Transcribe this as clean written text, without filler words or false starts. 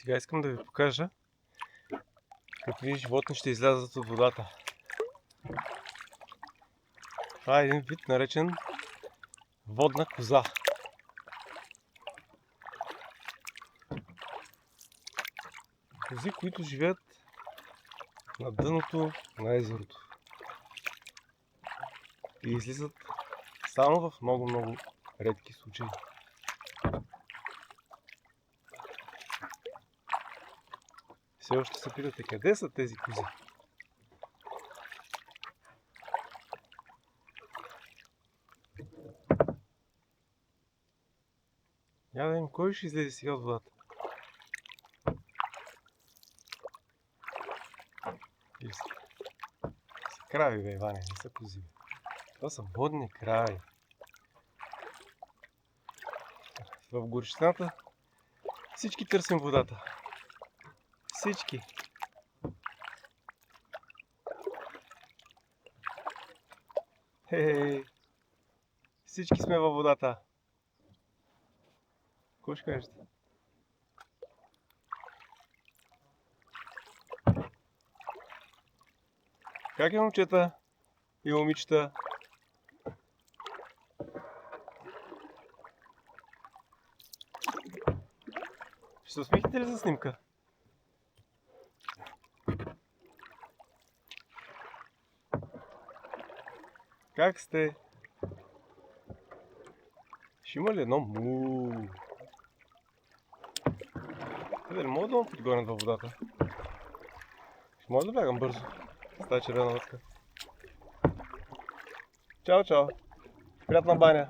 Сега искам да ви покажа какви животни ще излязат от водата. Това е един вид наречен водна коза. Кози, които живеят на дъното на езерото. И излизат само в много редки случаи. Все още се питате къде са тези кози. Я да видим кой ще излезе сега от водата. Са крави, бе, Иване, не са кози. Това са водни крави. В горещината всички търсим водата. Всички. Хей! Всички сме във водата. Какво ще кажете? Как е, момчета и момичета? Ще се усмихнете ли за снимка? Как сте? Ще има ли едно му? Къде ли мога да ме подгонят във водата? Ще мога да бягам бързо с тази червена лътка. Чао, чао! Приятна баня!